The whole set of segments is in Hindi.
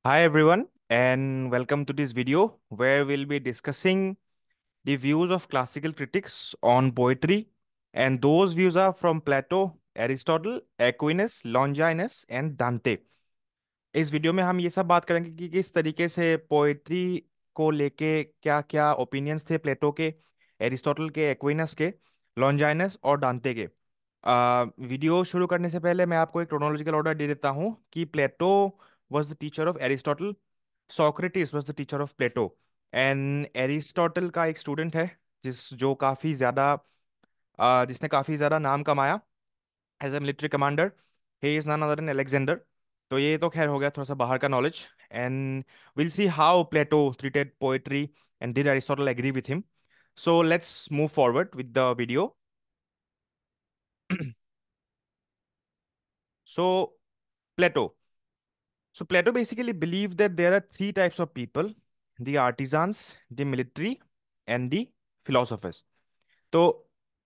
Hi everyone, and welcome to this video where we'll be discussing the views of classical critics on poetry. And those views are from Plato, Aristotle, Aquinas, Longinus and Dante. इस वीडियो में हम ये सब बात करेंगे कि किस तरीके से पोएट्री को लेके क्या क्या ओपिनियंस थे प्लेटो के, एरिस्टोटल के, एक्विनस के, लॉन्जाइनस और डांते के। वीडियो शुरू करने से पहले मैं आपको एक क्रोनोलॉजिकल ऑर्डर दे देता हूँ कि Plato was the teacher of Aristotle, Socrates was the teacher of Plato, and Aristotle का एक स्टूडेंट है जिसने काफ़ी ज़्यादा नाम कमाया as a military commander. He is none other than Alexander. तो ये तो खैर हो गया थोड़ा सा बाहर का knowledge. And will see how Plato treated poetry and did Aristotle agree with him. So let's move forward with the video. So Plato so Plato basically believed that there are three types of people: the artisans, the military, and the philosophers. So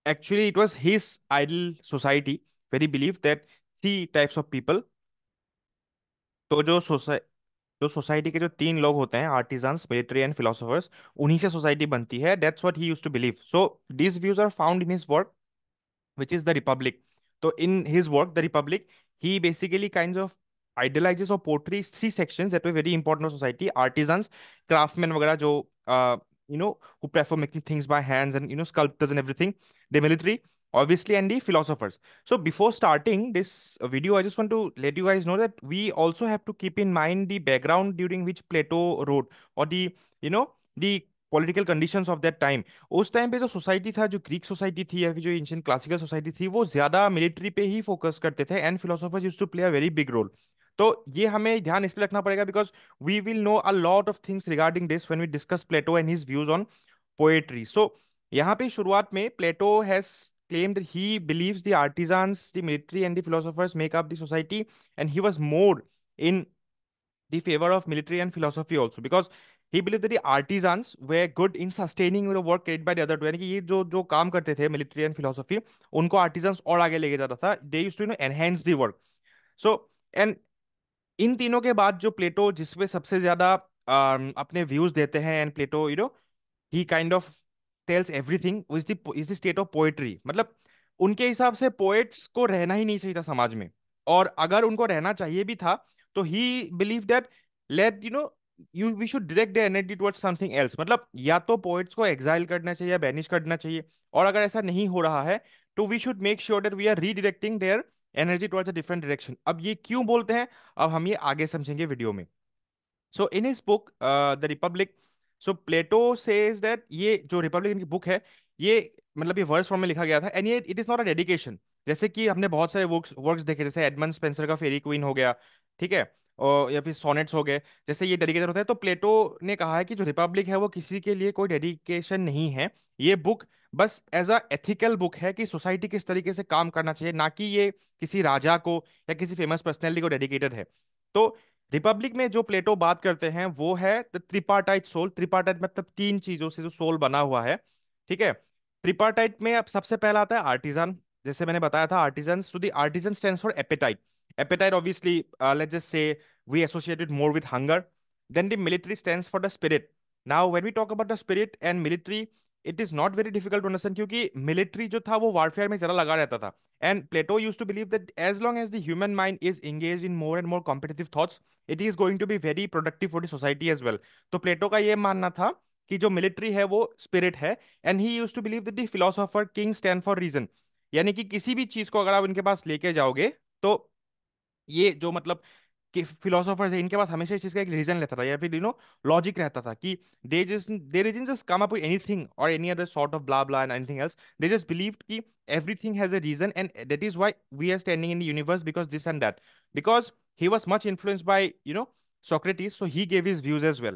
actually it was his ideal society where he believed that three types of people। तो जो सोसाइटी के जो तीन लोग होते हैं, आर्टिजन्स, मिलिट्री एंड फिलोसोफर्स, उन्हीं से सोसाइटी बनती है। That's what he used to believe. So these views are found in his work which is the Republic. So in his work, The Republic, he basically kinds of idealizes or portrays three sections that were very important for society: artisans, craftsmen वगैरह जो who prefer making things by hands, and sculptors and everything; the military, obviously, and the philosophers. So before starting this video, I just want to let you guys know that we also have to keep in mind the background during which Plato wrote, or the political conditions of that time। उस टाइम पे जो सोसाइटी था, जो ग्रीक सोसाइटी थी या फिर जो एंशियंट क्लासिकल सोसाइटी थी, वो ज्यादा मिलिट्री पे ही फोकस करते थे, and philosophers used to play a very big role. तो ये हमें ध्यान इसलिए रखना पड़ेगा because we will know a lot of things regarding this when we discuss Plato and his views on poetry. So यहाँ पे शुरुआत में Plato has claimed that he believes the artisans, the military, and the philosophers make up the society, and he was more in the favor of military and philosophy also because he believed that the artisans were good in sustaining the work carried by the other two। यानी कि ये जो जो काम करते थे मिलिट्री एंड फिलोसफी, उनको आर्टिजन्स और आगे लेके जाता था। They used to enhance the work. So and इन तीनों के बाद जो प्लेटो जिसपे सबसे ज्यादा अपने व्यूज देते हैं, and Plato he kind of tells everything is the state of poetry. मतलब उनके हिसाब से पोएट्स को रहना ही नहीं चाहिए था समाज में, और अगर उनको रहना चाहिए भी था तो he believe that let you we should direct their energy towards something else. मतलब या तो पोएट्स को एग्जाइल करना चाहिए या बैनिश करना चाहिए, और अगर ऐसा नहीं हो रहा है तो we should make sure that we are redirecting their energy towards a different direction. अब ये क्यों बोलते हैं, अब हम ये आगे समझेंगे वीडियो में। So in his book the Republic, so Plato says that ये जो रिपब्लिक इनकी बुक है, ये मतलब ये वर्स फॉर्म में लिखा गया था, एंड ये it is not a dedication. जैसे कि हमने बहुत सारे वर्क्स वर्क्स देखे, जैसे एडमंड स्पेंसर का फेरी क्वीन हो गया, ठीक है, और या फिर सोनेट्स हो गए, जैसे ये डेडिकेटेड होता है। तो प्लेटो ने कहा है कि जो रिपब्लिक है वो किसी के लिए कोई डेडिकेशन नहीं है। ये बुक बस एज अ एथिकल बुक है कि सोसाइटी किस तरीके से काम करना चाहिए, ना कि ये किसी राजा को या किसी फेमस पर्सनैलिटी को डेडिकेटेड है। तो रिपब्लिक में जो प्लेटो बात करते हैं वो है द ट्रिपार्टाइट सोल। ट्रिपार्टाइट मतलब तीन चीजों से जो सोल बना हुआ है, ठीक है। ट्रिपार्टाइट में अब सबसे पहला आता है आर्टिजन। जैसे मैंने बताया था, artesian, so the artisan stands for appetite. Appetite, obviously, let's just say we associate it more with hunger. Then the military stands for the spirit. Now when we talk about the spirit and military, it is not very difficult to understand क्योंकि military जो था वो warfare में ज्यादा लगा रहता था। And Plato used to believe that as long as the human mind is engaged in more and more competitive thoughts, it is going to be very productive for the society as well। तो प्लेटो का ये मानना था कि जो मिलिट्री है वो स्पिरिट है, and he used to believe that the philosopher king stand for reason. यानी कि किसी भी चीज को अगर आप इनके पास लेके जाओगे तो ये जो मतलब कि फिलोसोफर्स है, इनके पास हमेशा इस चीज का एक रीजन रहता था या फिर लॉजिक रहता था कि they didn't just come up with anything और any other sort of blah blah and anything else. They just believed कि everything has a reason, and that is why we are standing in the universe because this and that. Because he was much influenced by Socrates, so he gave his views as well।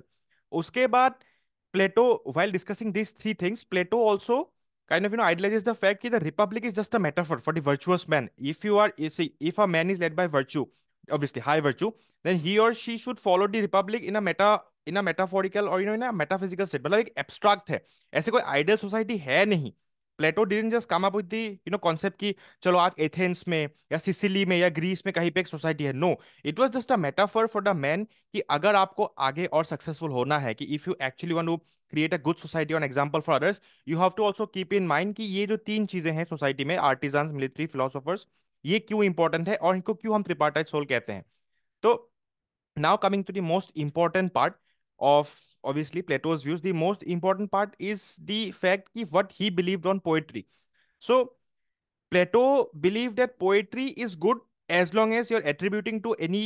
उसके बाद प्लेटो, while discussing these three things, Plato also kind of idealizes the fact that the republic is just a metaphor for the virtuous man। If you are, you see, if a man is led by virtue, obviously high virtue, then he or she should follow the republic in a metaphorical or in a metaphysical state। मतलब एक एब्स्ट्रैक्ट है, ऐसे कोई आइडियल सोसाइटी है नहीं Plato didn't just come up with the concept कि चलो आज एथेंस में या सिसिली में या ग्रीस में कहीं पे एक सोसाइटी है। No, it was just a metaphor for the man कि अगर आपको आगे और सक्सेसफुल होना है, कि if you actually want to create a good society on example for others, you have to also keep in mind कि ये जो तीन चीजें हैं सोसाइटी में, आर्टिजन, मिलिट्री, फिलोसोफर्स, ये क्यों इंपॉर्टेंट है और इनको क्यों हम ट्रिपार्टाइट सोल कहते हैं। तो now coming to the most important part of obviously Plato's views, the most important part is the fact कि what he believed on poetry. So Plato believed that poetry is good as long as you're attributing to any,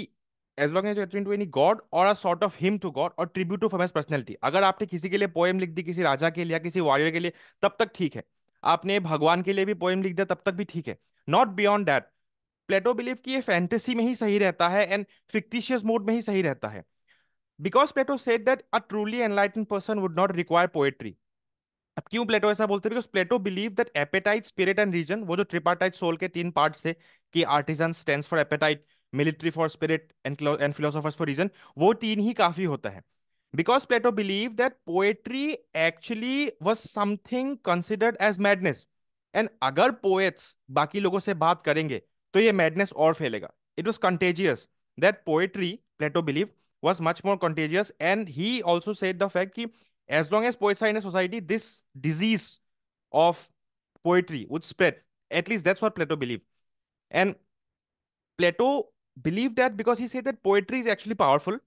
as long as you're attributing to any god or a sort of hymn to god or tribute to famous personality. अगर आपने किसी के लिए पोएम लिख दी, किसी राजा के लिए या किसी वॉरियर के लिए, तब तक ठीक है। आपने भगवान के लिए भी पोएम लिख दिया, तब तक भी ठीक है। Not beyond that. Plato believe कि ये फैंटेसी में ही सही रहता है एंड फिक्टिशियस मोड में ही सही रहता है। Because Plato said that a truly enlighten person would not require poetry. अब क्यों प्लेटो ऐसा बोलते हैं? Because Plato believe that appetite, spirit and reason, वो जो ट्रिपार्टाइट सोल के तीन पार्ट्स थे कि artisan stands for appetite, military for spirit and philosophers for reason, वो तीन ही काफी होता है। Because Plato believe that poetry actually was something considered as madness, and अगर पोएट्स बाकी लोगों से बात करेंगे तो ये मैडनेस और फैलेगा। It was contagious, that poetry, Plato believe, was much more contagious, and he also said the fact कि as long as poets are in a society, this disease of poetry would spread. At least that's what Plato believed. And Plato believed that because he said that poetry is actually powerful,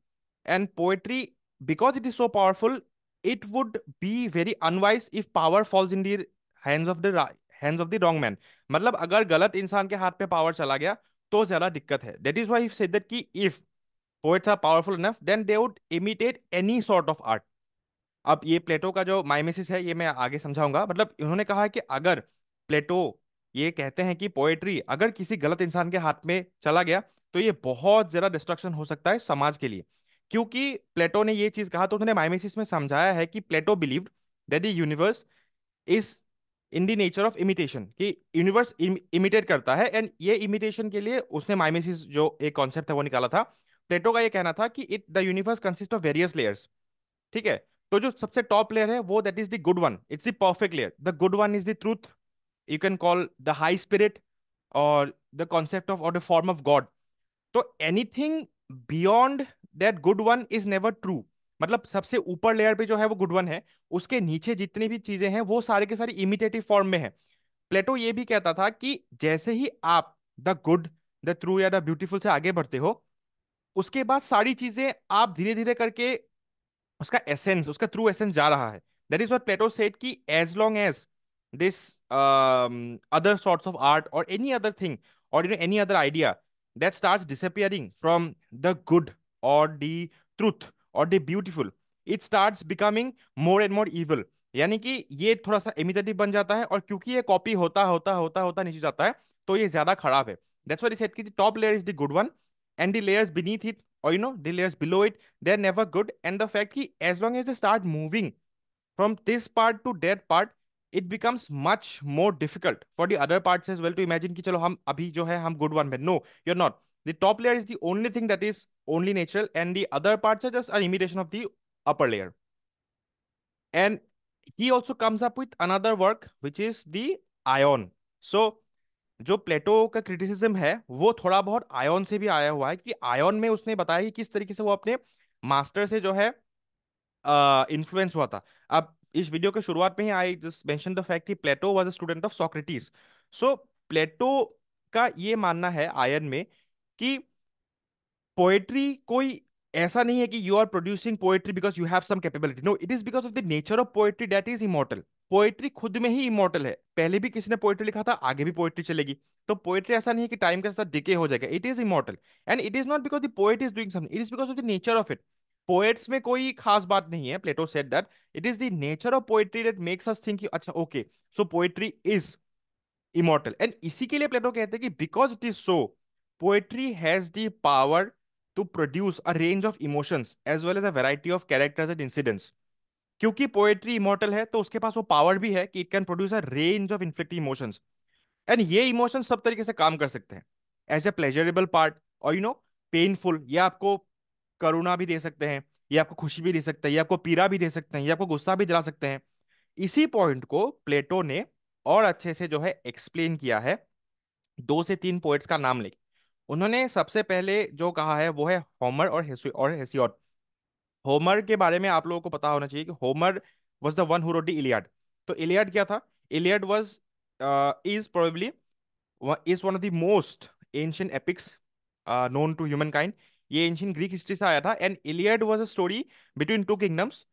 and poetry, because it is so powerful, it would be very unwise if power falls in the hands of the hands of the wrong man. मतलब अगर गलत इंसान के हाथ पे पावर चला गया तो ज्यादा दिक्कत है। That is why he said that कि if poets are powerful enough, then they would imitate any sort of art. अब ये प्लेटो का जो माइमेसिस है ये मैं आगे समझाऊंगा। मतलब इन्होंने कहा है कि अगर प्लेटो ये कहते हैं कि पोएट्री अगर किसी गलत इंसान के हाथ में चला गया तो ये बहुत ज्यादा डिस्ट्रक्शन हो सकता है समाज के लिए। क्योंकि प्लेटो ने ये चीज कहा तो उन्होंने माइमेसिस में समझाया है कि Plato believed that the universe is in the nature of imitation, कि यूनिवर्स इमिटेट करता है, एंड ये इमिटेशन के लिए उसने माइमेसिस जो एक कॉन्सेप्ट है वो निकाला था। प्लेटो का ये कहना था कि it the universe consist of various layers. ठीक है, तो जो सबसे टॉप लेयर है वो that is the good one, it's the perfect layer, the good one is the truth, you can call the high spirit और द कॉन्सेप्ट ऑफ और द फॉर्म ऑफ गॉड। तो anything beyond that good one is never true. मतलब सबसे ऊपर लेयर पे जो है वो गुड वन है, उसके नीचे जितनी भी चीजें हैं वो सारे के सारी इमिटेटिव फॉर्म में है। प्लेटो ये भी कहता था कि जैसे ही आप द गुड, द ट्रू या द ब्यूटीफुल से आगे बढ़ते हो, उसके बाद सारी चीजें आप धीरे धीरे करके उसका एसेंस, उसका ट्रू एसेंस जा रहा है। That is what Plato said कि as long as this other sorts of art or any other thing or any other idea that starts disappearing from the good or the truth or the beautiful, it starts becoming more and more evil। यानी कि ये थोड़ा सा इमिटेटिव बन जाता है, और क्योंकि ये कॉपी होता होता होता होता नीचे जाता है तो ये ज्यादा खराब है। दैट्स व्हाई ही सेड कि the top layer is the good one, and the layers beneath it, or the layers below it, they're never good। And the fact कि as long as they start moving from this part to that part, it becomes much more difficult for the other parts as well to imagine कि चलो हम अभी जो है हम good one में। No, you're not। The top layer is the only thing that is only natural, and the other parts are just an imitation of the upper layer। And he also comes up with another work which is the ion। So जो प्लेटो का क्रिटिसिज्म है वो थोड़ा बहुत आयन से भी आया हुआ है, कि आयन में उसने बताया कि किस तरीके से वो अपने मास्टर से जो है इन्फ्लुएंस हुआ था। अब इस वीडियो के शुरुआत में ही I just mention the fact कि Plato was a student of Socrates. So Plato का ये मानना है आयन में कि पोएट्री कोई ऐसा नहीं है कि you are producing poetry because you have some capability. No, it is because of the nature of poetry that is immortal. Poetry खुद में ही इमॉर्टल है, पहले भी किसी ने पोएट्री लिखा था, आगे भी पोएट्री चलेगी। तो पोएट्री ऐसा नहीं है कि टाइम के साथ डिके हो जाएगा, it is immortal. And it is not because the poet is doing something, it is because of the nature of it. Poets में कोई खास बात नहीं है, Plato said that it is the nature of poetry that makes us think अच्छा okay so poetry is immortal. And इसी के लिए प्लेटो कहते हैं कि because it is so, poetry has the power to produce a range of emotions as well as a variety of characters and incidents. क्योंकि पोएट्री इमॉर्टल है तो उसके पास वो पावर भी है कि it can produce a range of inflicting emotions. And ये इमोशंस सब तरीके से काम कर सकते हैं, एज ए प्लेजरेबल पार्ट और पेनफुल। ये आपको करुणा भी दे सकते हैं, ये आपको खुशी भी दे सकते हैं, ये आपको पीड़ा भी दे सकते हैं, ये आपको गुस्सा भी दिला सकते हैं। इसी पॉइंट को प्लेटो ने और अच्छे से जो है एक्सप्लेन किया है 2 से 3 पोएट्स का नाम लेके। उन्होंने सबसे पहले जो कहा है वो है होमर और हेसियोड। होमर के बारे में आप लोगों को पता होना चाहिए कि Homer was the one who wrote the Iliad. तो इलियड क्या था? Iliad was is probably is one of the most ancient epics known to humankind। ये एंशियंट ग्रीक हिस्ट्री से आया था। And Iliad was a story between two kingdoms,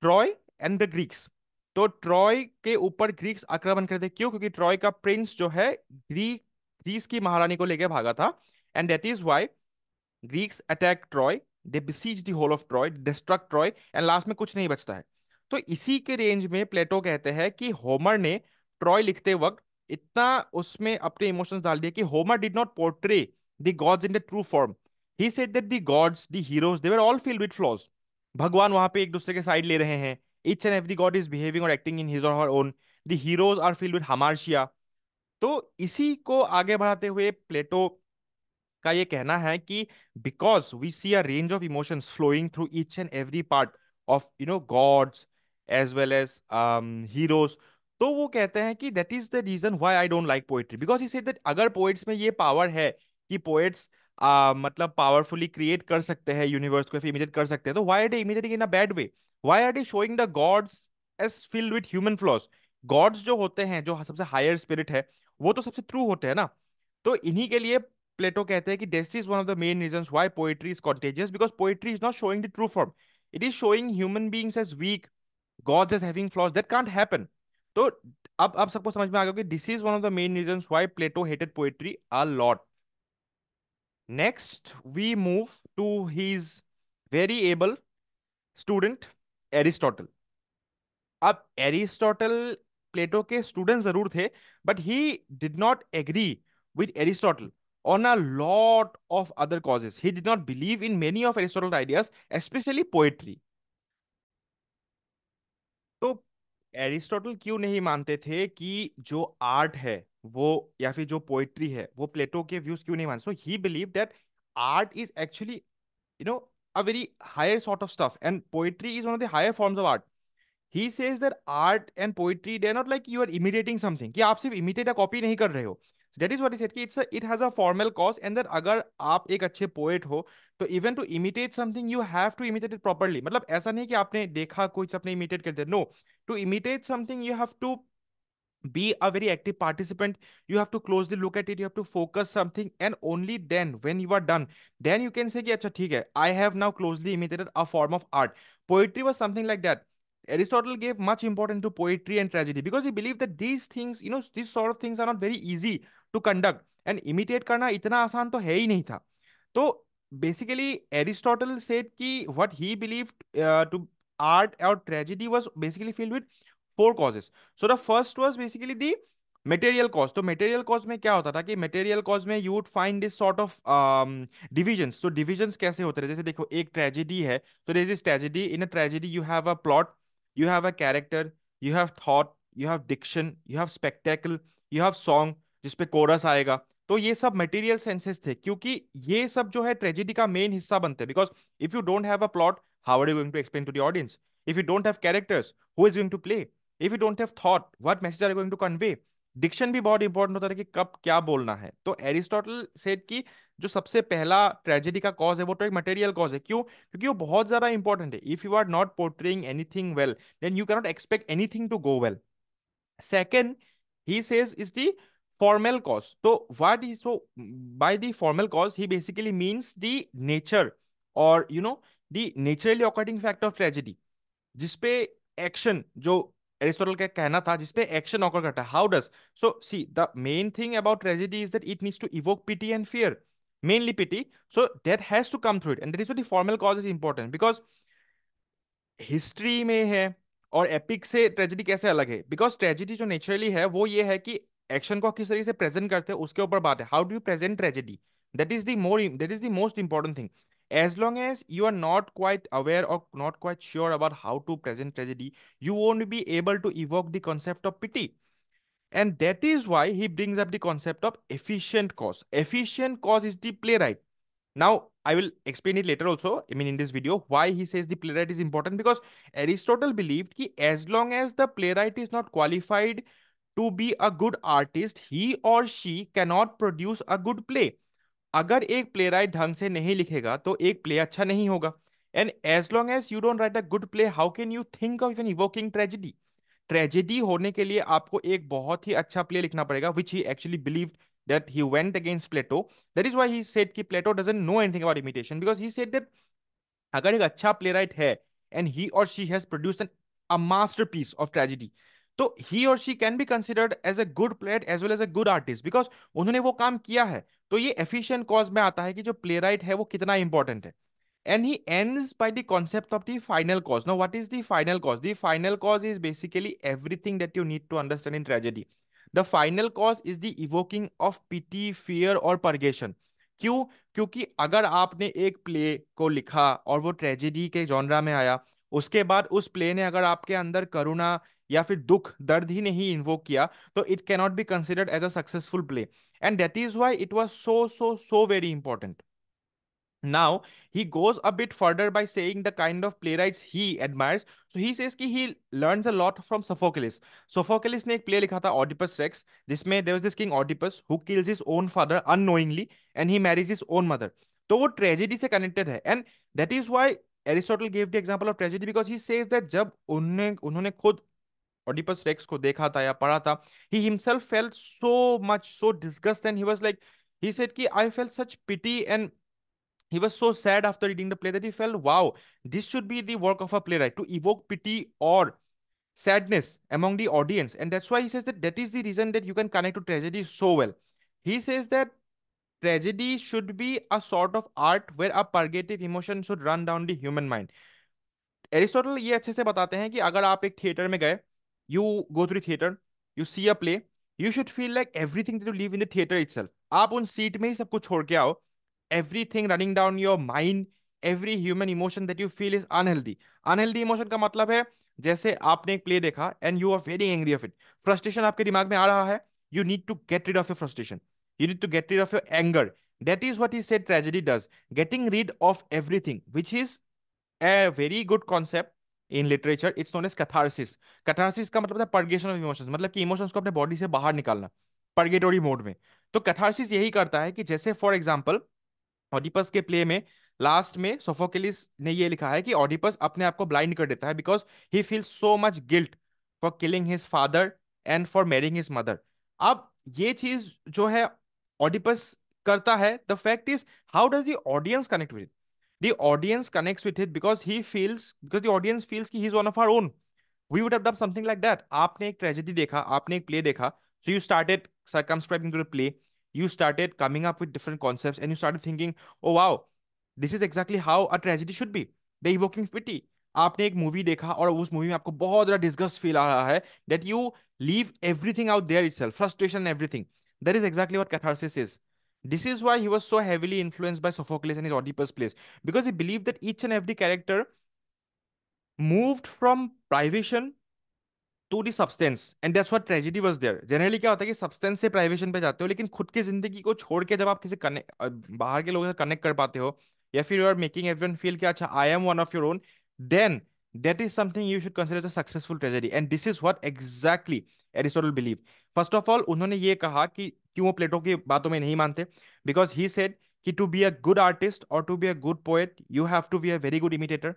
Troy and the Greeks. तो ट्रॉय के ऊपर ग्रीक्स आक्रमण करते, क्यों? क्योंकि ट्रॉय का प्रिंस जो है ग्रीस की महारानी को लेकर भागा था। And that is why Greeks attack Troy, they besiege the whole of Troy, destruct Troy, and last में कुछ नहीं बचता है। तो इसी के रेंज में प्लेटो कहते हैं कि होमर ने ट्रॉय लिखते वक्त इतना उसमें अपने इमोशंस डाल दिए कि Homer did not portray the gods in the true form. He said that the gods, the heroes, they were all filled with flaws. भगवान वहां पे एक दूसरे के साइड ले रहे हैं, each and every god is behaving और एक्टिंग इन हिज और her own, the heroes are filled with hamartia. तो इसी को आगे बढ़ाते हुए प्लेटो का ये कहना है कि because we see a range of emotions flowing through each and every part of gods as well as heroes. तो वो कहते हैं कि that is the reason why I don't like poetry, because he said that अगर पोएट्स में ये पावर है कि पोएट्स मतलब पावरफुली क्रिएट कर सकते हैं यूनिवर्स को, इमिटेट कर सकते हैं, तो why are they imitating in a bad way? Why are they showing the gods as filled with human flaws? Gods जो होते हैं, जो सबसे हायर स्पिरिट है, वो तो सबसे ट्रू होते हैं ना। तो इन्हीं के लिए प्लेटो कहते हैं कि this is one of the main reasons why poetry is contagious, because poetry is not showing the true form, it is showing human beings as weak, gods as having flaws, that can't happen. तो अब सबको समझ में आ गया कि this is one of the main reasons why Plato hated poetry a lot. Next we move to his very able student Aristotle. अब एरिस्टोटल प्लेटो के स्टूडेंट जरूर थे, but he did not agree with Aristotle on a lot of other causes. He did not believe in many of Aristotle's ideas, especially poetry. तो एरिस्टोटल क्यों नहीं मानते थे कि जो आर्ट है वो, या फिर जो पोएट्री है वो प्लेटो के व्यूज क्यों नहीं मानते? So he believe that art is actually a very higher sort of stuff, and poetry is one of the higher forms of art. He says that art and poetry, they're not like you are imitating something, कि आप सिर्फ imitate a copy नहीं कर रहे हो। So that is what he said कि it has a formal cause, and that अगर आप एक अच्छे poet हो तो even to imitate something you have to imitate it properly। मतलब ऐसा नहीं कि आपने देखा कुछ अपने imitate करते, no, to imitate something you have to be a very active participant, you have to closely look at it, you have to focus something, and only then when you are done, then you can say कि अच्छा ठीक है, I have now closely imitated a form of art। Poetry was something like that। Aristotle gave much importance to poetry and tragedy because he believed that these things, these sort of things are not very easy to conduct, and imitate करना इतना आसान तो है ही नहीं था। तो basically Aristotle said कि what he believed to art or tragedy was basically filled with 4 causes। So the first was basically the material cause। तो material cause में क्या होता था कि material cause में you would find this sort of divisions। तो divisions कैसे होते हैं? जैसे देखो, एक tragedy है, तो there is this tragedy, in a tragedy you have a plot, you have a character, you have thought, you have diction, you have spectacle, you have song जिसपे कोरस आएगा। तो ये सब मटेरियल सेंसेस थे, क्योंकि ये सब जो है ट्रेजेडी का मेन हिस्सा बनते हैं। Because if you don't have a plot, how are you going to explain to the audience? If you don't have characters, who is going to play? If you don't have thought, what message are you going to convey? Diction भी बहुत इंपॉर्टेंट होता है कि कब क्या बोलना है। तो एरिस्टोटल सेड कि जो सबसे पहला ट्रेजेडी का कॉज है वो तो एक मटेरियल कॉज है। क्यों? क्योंकि वो बहुत ज्यादा इंपॉर्टेंट है। If you are not portraying anything well, then you cannot expect anything to go well. Second, he says is the formal cause। So what is, so by the formal cause he basically means the nature, or the naturally occurring fact of tragedy, जिसपे एक्शन, जो एरिस्टोटल का कहना था, जिसपे एक्शन ऑकर करता है। How does? So see, the main thing about tragedy is that it needs to evoke pity and fear, mainly pity. So that has to come through it, and that is what the formal cause is important. Because history में है, और एपिक से ट्रेजेडी कैसे अलग है? बिकॉज ट्रेजेडी जो नेचुरली है वो ये है कि एक्शन को किस तरीके से प्रेजेंट करते हैं उसके ऊपर बात है। How do you present tragedy? That is the most important thing. as long as you are not quite aware or not quite sure about how to present tragedy, you won't be able to evoke the concept of pity. And that is why he brings up the concept of efficient cause. Efficient cause is the playwright. Now, I will explain it later also, I mean, in this video, why he says the playwright is important. Because Aristotle believed that as long as the playwright is not qualified to be a good artist, he or she cannot produce a good play. अगर एक प्ले राइट ढंग से नहीं लिखेगा तो एक प्ले अच्छा नहीं होगा. And as long as you don't write a good play, how can you think of even evoking tragedy. Tragedy होने के लिए आपको एक बहुत ही अच्छा प्ले लिखना पड़ेगा, which he actually believed that he went against Plato. That is why he said कि Plato doesn't know anything about imitation, because he said that अगर एक अच्छा प्लेराइट है एंड ही और she has produced a masterpiece of tragedy, तो ही और she can be considered as a good playwright as well as a good artist, because उन्होंने वो काम किया है. तो ये एफिशिएंट कॉज में आता है कि जो प्लेराइट है वो कितना इंपॉर्टेंट है. And he ends by the concept of the final cause. Now, what is the final cause? The final cause is basically everything that you need to understand in tragedy. The final cause is the evoking of pity, fear और purgation. क्यों? क्योंकि अगर आपने एक प्ले को लिखा और वो ट्रेजेडी के जॉनरा में आया, उसके बाद उस प्ले ने अगर आपके अंदर करुणा या फिर दुख दर्द ही नहीं इन्वोक किया, तो it cannot be considered as a successful play. And that is why it was so very important. Now he goes a bit further by saying the kind of playwrights he admires. So he says कि he learns a lot from Sophocles. Sophocles ने एक play लिखा था Oedipus Rex, जिसमें there was this king Oedipus who kills his own father unknowingly and he marries his own mother. तो वो tragedy से connected है, and that is why Aristotle gave the example of tragedy, because he says that जब उन्होंने उन्होंने खुद Oedipus Rex को देखा था या पढ़ा था, he himself felt so much so disgust, and he was like, he said कि I felt such pity, and he was so sad after reading the play that he felt, wow, this should be the work of a playwright, to evoke pity or sadness among the audience. And that's why he says that that is the reason that you can connect to tragedy so well. He says that tragedy should be a sort of art where a purgative emotion should run down the human mind. Aristotle ये अच्छे से बताते हैं कि अगर आप एक थिएटर में गए, you go through theatre, you see a play, you should feel like everything to live in the theatre itself. आप उन सीट में ही सब कुछ छोड़ के आओ. Everything running down your mind, every human emotion that you feel is unhealthy. Unhealthy emotion का मतलब है, जैसे आपने एक प्ले देखा and you are very angry of it, frustration आपके दिमाग में आ रहा है, you need to get rid of your frustration, you need to get rid of your anger. That is what he said tragedy does, getting rid of everything, which is a very good concept in literature. It's known as catharsis. Catharsis का मतलब है purgation of emotions, मतलब कि emotions को अपने बॉडी से बाहर निकालना purgatory मोड में. तो catharsis यही करता है कि जैसे फॉर एग्जाम्पल ऑडिपस के प्ले में लास्ट में सोफोक्लिस ने ये लिखा है कि ऑडिपस अपने आप को ब्लाइंड कर देता है because he feel so much guilt for killing his father and for marrying his mother. अब ये चीज जो है ऑडिपस करता है, the fact is how does the audience connect with. The audience connects with it because because the audience feels कि he is one of our own. We would have done something like that. आपने एक ट्रेजेडी देखा, आपने एक प्ले देखा, so you started circumscribing to the play, you started coming up with different concepts, and you started thinking, oh wow, this is exactly how a tragedy should be, the evoking pity. आपने एक मूवी देखा और उस मूवी में आपको बहुत ज़्यादा डिस्गस्ट फील आ रहा है, that you leave everything out there itself, frustration and everything. That is exactly what catharsis is. This is why he was so heavily influenced by Sophocles and his Oedipus plays, because he believed that each and every character moved from privation to the substance, and that's what tragedy was there. Generally क्या होता है कि सब्सटेंस से प्राइवेशन पे जाते हो, लेकिन खुद की जिंदगी को छोड़ के जब आप किसी कनेक्ट बाहर के लोगों से कनेक्ट कर पाते हो, या फिर you are making everyone feel कि अच्छा I am one of your own, then that is something you should consider as a successful tragedy. And this is what exactly Aristotle believe. First of all उन्होंने ये कहा कि क्यों वो प्लेटो की बातों में नहीं मानते, बिकॉज ही सेड कि to be a good artist और to be a good poet you have to be a very good imitator.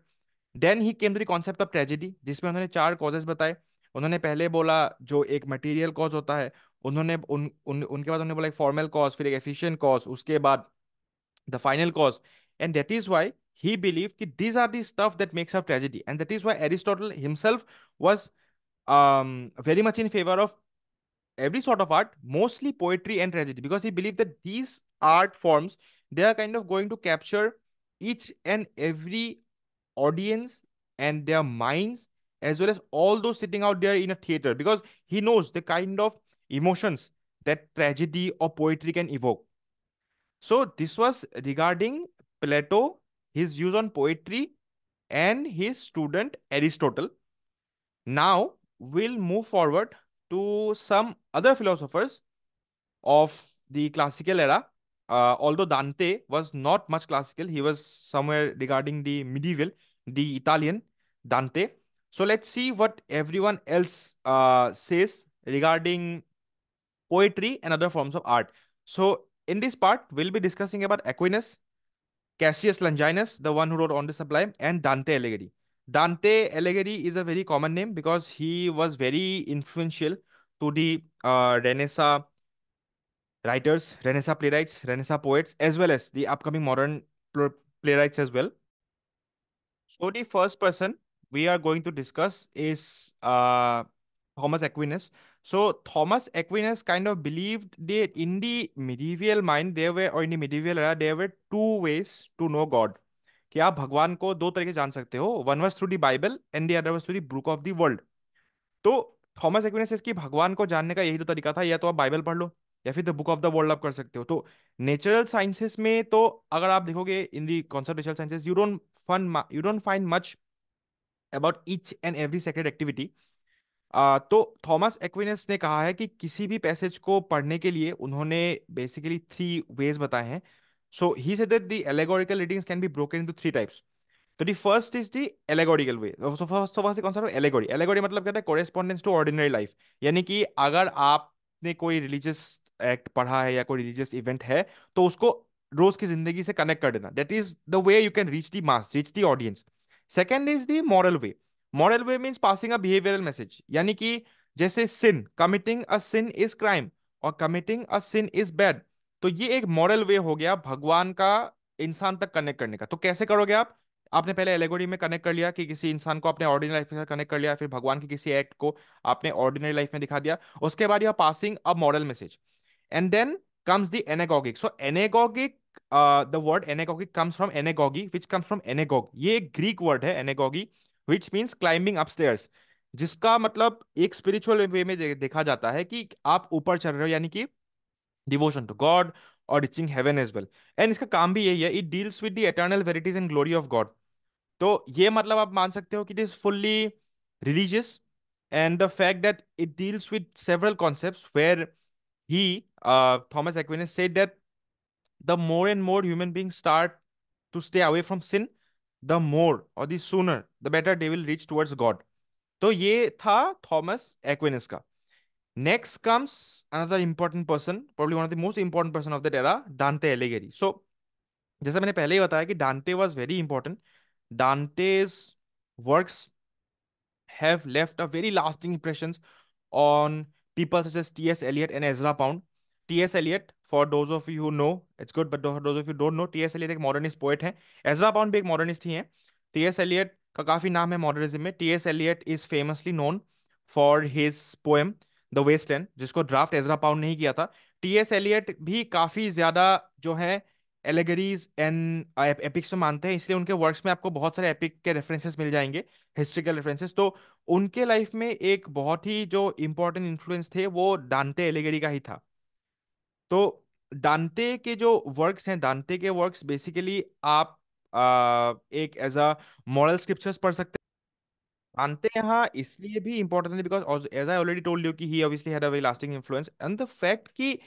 Then he came to the concept of tragedy, जिसमें उन्होंने चार कॉजेस बताए. उन्होंने पहले बोला जो एक मटेरियल कॉज होता है, उन्होंने उनके बाद उन्होंने बोला एक फॉर्मल कॉज, फिर एक एफिशिएंट कॉज, उसके बाद the final cause. And that is why he believed that these are the stuff that makes up tragedy, and that is why Aristotle himself was very much in favor of every sort of art, mostly poetry and tragedy, because he believed that these art forms, they are kind of going to capture each and every audience and their minds, as well as all those sitting out there in a theater, because he knows the kind of emotions that tragedy or poetry can evoke. So this was regarding Plato, his views on poetry, and his student Aristotle. Now we'll move forward to some other philosophers of the classical era. Although Dante was not much classical, he was somewhere regarding the medieval, the Italian Dante. So let's see what everyone else says regarding poetry and other forms of art. So in this part, we'll be discussing about Aquinas, Cassius Longinus, the one who wrote On the Sublime, and Dante Alighieri. Dante Alighieri is a very common name because he was very influential to the Renaissance writers, Renaissance playwrights, Renaissance poets, as well as the upcoming modern playwrights as well. So the first person we are going to discuss is Thomas Aquinas. So Thomas Aquinas kind of believed that in the medieval mind there were, or in the medieval era there were two ways to know God. कि आप भगवान को दो तरीके जान सकते हो, one was through the Bible and the other was through the book of the world. तो थॉमस एक्विनास इसकी भगवान को जानने का यही तो तरीका था, या तो आप बाइबल पढ़ लो या फिर the book of the world आप कर सकते हो. तो नेचुरल साइंसेस में तो अगर आप देखोगे in the concept sciences, you don't find much about each and every secret activity. तो थॉमस एक्विनस ने कहा है कि किसी भी पैसेज को पढ़ने के लिए उन्होंने बेसिकली थ्री वेज बताए हैं. So he said that the allegorical readings can be broken into three types. तो the first is the allegorical way. So first concept allegory. Allegory मतलब कहता है कोरेस्पॉन्डेंस टू ऑर्डिनरी लाइफ. यानी कि अगर आपने कोई रिलीजियस एक्ट पढ़ा है या कोई रिलीजियस इवेंट है तो उसको रोज की जिंदगी से कनेक्ट कर देना. That is the way you can reach the mass, reach the audience. Second is the moral way. Moral way means passing a behavioural message. यानी कि जैसे sin, committing a sin is crime और committing a sin is bad. तो ये एक मॉरल वे हो गया भगवान का इंसान तक कनेक्ट करने का. तो कैसे करोगे आप? आपने पहले एलेगोरी में कनेक्ट कर लिया कि किसी इंसान को आपने ऑर्डिनरी लाइफ के साथ कनेक्ट कर लिया, फिर भगवान के किसी एक्ट को आपने ऑर्डिनरी लाइफ में दिखा दिया. उसके बाद you are passing a moral message. And then comes the anagogic. So anagogic, the word anagogic comes from anagogy, which comes from anagog. ये एक ग्रीक वर्ड है anagogy, which means climbing upstairs, जिसका मतलब एक स्पिरिचुअल वे में देखा जाता है कि आप ऊपर चढ़ रहे हो, यानी कि डिवोशन टू गॉड और reaching heaven as well. And इसका काम भी यही है, it deals with the eternal verities and glory of god. तो ये मतलब आप मान सकते हो कि it is fully religious. And the fact that it deals with several concepts where he Thomas Aquinas said that the more and more human beings start to stay away from sin, the more or the sooner the better they will reach towards God. तो ये था थॉमस एक्विनस का. Next comes another important person, probably one of the most important person of that era, डांटे एलिगेरी. सो जैसा मैंने पहले ही बताया कि Dante was very important. Dante's works have left a very lasting impressions on people such as T.S. Eliot and Ezra Pound. T.S. Eliot, for those of you who know, it's good, but those of you who don't know, T.S. Eliot एक मॉडर्निस्ट पोएट है. एजरा पाउंड भी एक मॉडर्निस्ट ही है. टी.एस. एलियट का काफी नाम है मॉडर्निज्म में. T S. Eliot is famously known for his poem the Waste Land, जिसको ड्राफ्ट एजरा पाउंड ने ही किया था. टी.एस. एलियट भी काफी ज्यादा जो है एलेगरीज एंड एपिक्स में मानते हैं, इसलिए उनके वर्क्स में आपको बहुत सारे एपिक के रेफरेंसेस मिल जाएंगे, हिस्ट्रिकल रेफरेंसेस. तो उनके लाइफ में एक बहुत ही जो इंपॉर्टेंट इन्फ्लुएंस थे वो डांटे एलिगेरी का ही था. तो डांटे के जो वर्क्स हैं, डांटे के वर्क्स बेसिकली आप एक एज अ मॉरल स्क्रिप्चर्स पढ़ सकते हैं. डांटे यहाँ इसलिए भी इंपॉर्टेंट है because as I already told you कि he obviously had a very lasting influence. And the fact कि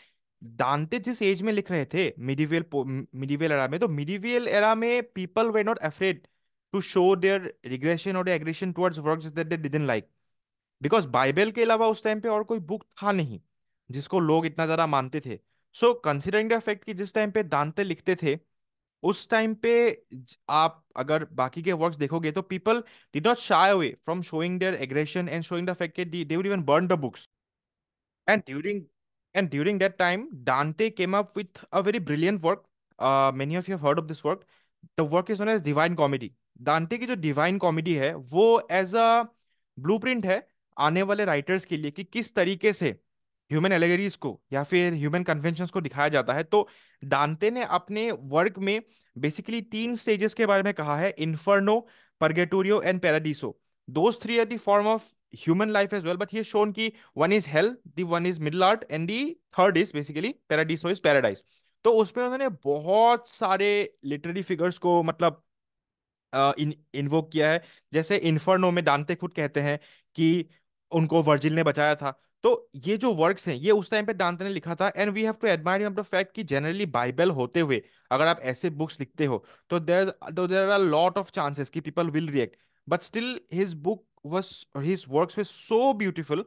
दांते जिस एज में लिख रहे थे, मिडिवियल एरा में, तो मिडिवियल एरा में people were not afraid to show their regression और aggression towards works that they didn't like. Because Bible के अलावा उस टाइम पे और कोई बुक था नहीं जिसको लोग इतना ज्यादा मानते थे. सो कंसिडरिंग द फैक्ट कि जिस टाइम पे दांते लिखते थे उस टाइम पे आप अगर बाकी के वर्क्स देखोगे तो people did not shy away from showing there aggression and showing the fact they would even burn the books. And during that time, Dante came up with a very brilliant work. Many of you have heard of this work. The work is known as Divine Comedy. दांते की जो डिवाइन कॉमेडी है वो एज अ ब्लूप्रिंट है आने वाले राइटर्स के लिए कि किस तरीके से ह्यूमन एलेगरीज को या फिर ह्यूमन कन्वेंशंस को दिखाया जाता है. तो दांते ने अपने वर्क में बेसिकली तीन स्टेजेस के बारे में कहा है: Inferno, Purgatorio and Paradiso. Those three are the form of human life as well, but he has shown ki one is hell, the one is middle art, and the third is basically paradiso is paradise. तो उसमें उन्होंने बहुत सारे लिटरेरी फिगर्स को मतलब इन्वोक किया है. जैसे इन्फर्नो में दांते खुद कहते हैं कि उनको वर्जिल ने बचाया था. तो ये जो वर्क्स हैं ये उस टाइम पे दांते ने लिखा था. And we have to admire him the fact कि जनरली बाइबल होते हुए अगर आप ऐसे बुक्स लिखते हो तो there are lot of chances कि people will react. But still his book was his works were so beautiful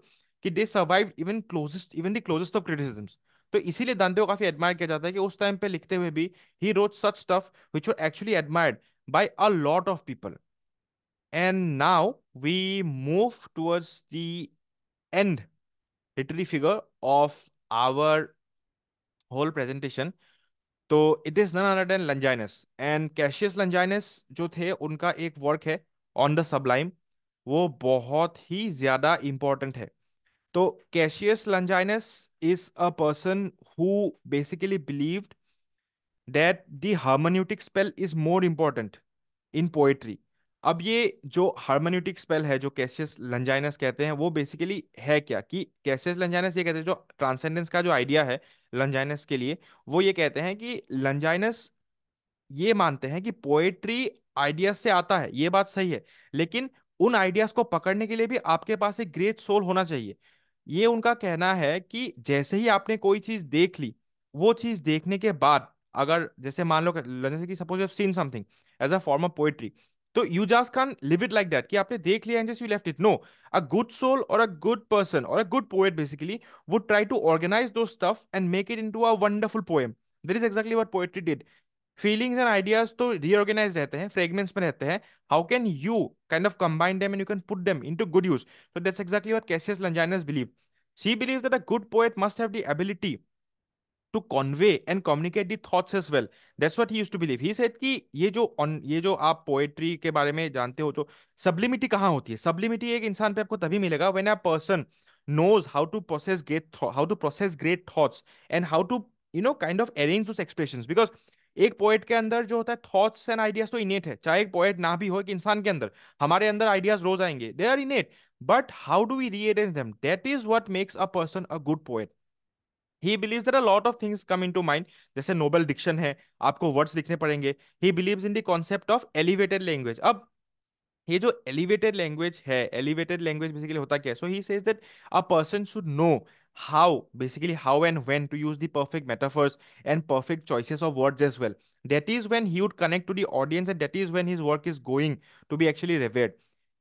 कि they survive even the closest of criticisms. तो इसीलिए दांते को काफी एडमायर किया जाता है कि उस टाइम पे लिखते हुए भी he wrote such stuff which were actually admired by a lot of people. And now we move towards the end literary figure of our whole presentation। तो it is none other than Longinus. And Cassius Longinus जो थे, उनका एक वर्क है ऑन द सबलाइम, वो बहुत ही ज्यादा इंपॉर्टेंट है। तो Cassius Longinus is a person who basically believed that the hermeneutic spell is more important in poetry. अब ये जो हार्मोन्यूटिक स्पेल है जो कैसियस लंजाइनस कहते हैं, वो बेसिकली है क्या, कि कैसियस लंजाइनस ये कहते हैं, जो ट्रांसेंडेंस का जो आइडिया है लंजाइनस के लिए, वो ये कहते हैं कि लंजाइनस ये मानते हैं कि पोएट्री आइडियाज से आता है, ये बात सही है, लेकिन उन आइडियाज को पकड़ने के लिए भी आपके पास एक ग्रेट सोल होना चाहिए। ये उनका कहना है कि जैसे ही आपने कोई चीज देख ली, वो चीज देखने के बाद, अगर जैसे मान लो जैसे कि suppose you have seen something as a form of poetry, तो you just can leave it like that, कि आपने देख लिया and just you left it. No, a good soul और अ गुड पर्सन और a good poet basically would try to organize those stuff and make it into a wonderful poem. That is exactly what poetry did. Feelings and ideas तो रीऑर्गेनाइज रहते हैं, फ्रेगमेंट्स में रहते हैं। How can you kind of combine them and you can put them into good use? So that's exactly what Cassius Longinus believe. She believe that a good poet must have the ability to convey and communicate the thoughts as well. That's what he used to believe. He said कि ये जो आप पोएट्री के बारे में जानते हो, तो सब्लिमिटी कहाँ होती है? सब्लिमिटी एक इंसान पे आपको तभी मिलेगा when a person knows how to process great thoughts and how to kind of arrange those expressions, because एक पोएट के अंदर जो होता है थॉट्स एंड आइडियाज तो इनेट है, चाहे एक पोएट ना भी हो, एक इंसान के अंदर हमारे अंदर आइडियाज रोज आएंगे, they are innate, but how do we rearrange them, that is what makes a person a good poet. He believes that a lot of things come into mind, जैसे नोबल डिक्शन है, आपको वर्ड्स लिखने पड़ेंगे। He believes in the concept of elevated language. अब ये जो एलिवेटेड लैंग्वेज है, एलिवेटेड लैंग्वेज बेसिकली होता क्या है? So he says that a person should know how and when to use the perfect metaphors and perfect choices of words as well. That is when he would connect to the audience, and that is when his work is going to be actually revered.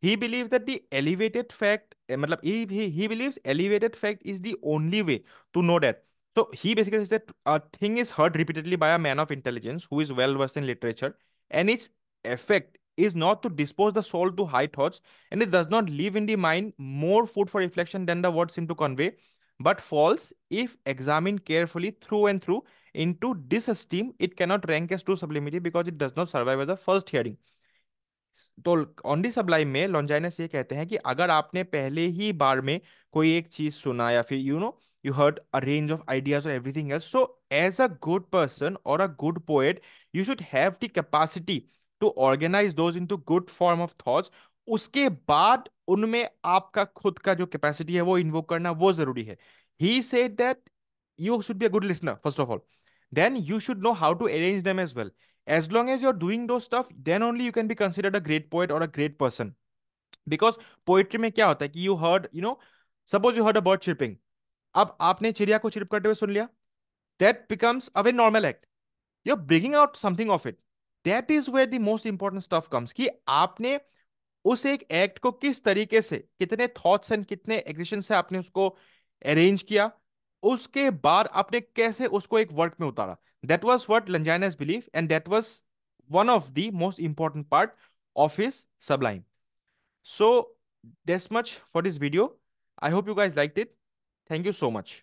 He believes that the elevated fact, matlab, he believes elevated fact is the only way to know that. So he basically says that a thing is heard repeatedly by a man of intelligence who is well versed in literature, and its effect is not to dispose the soul to high thoughts, and it does not leave in the mind more food for reflection than the words seem to convey, but falls, if examined carefully through and through, into disesteem. It cannot rank as true sublimity because it does not survive as a first hearing. तो ऑन दी सबलाइम में लॉन्जाइनस ये कहते हैं कि अगर आपने पहले ही बार में कोई एक चीज सुना, या फिर you heard a range of ideas और everything else, so as a good person और a good poet you should have the capacity to organize those into good form of thoughts. उसके बाद उनमें आपका खुद का जो कैपेसिटी है वो इन्वोक करना वो जरूरी है। ही said that you should be a good listener first of all, then you should know how to arrange them as well. As long as you're doing those stuff, then only you can be considered a great poet or a great person. Because poetry में क्या होता है कि you heard, suppose you heard a bird chirping, अब आपने चिड़िया को चिरप करते हुए सुन लिया, that becomes a very normal act. You're bringing out something of it. That is where the most important stuff comes, कि आपने उस एक एक्ट को किस तरीके से, कितने थॉट्स एंड कितने एग्रेशन से आपने उसको अरेंज किया, उसके बाद आपने कैसे उसको एक वर्क में उतारा। That was what Longinus believe, and that was one of the most important part of his sublime. So that's much for this video. I hope you guys liked it. Thank you so much.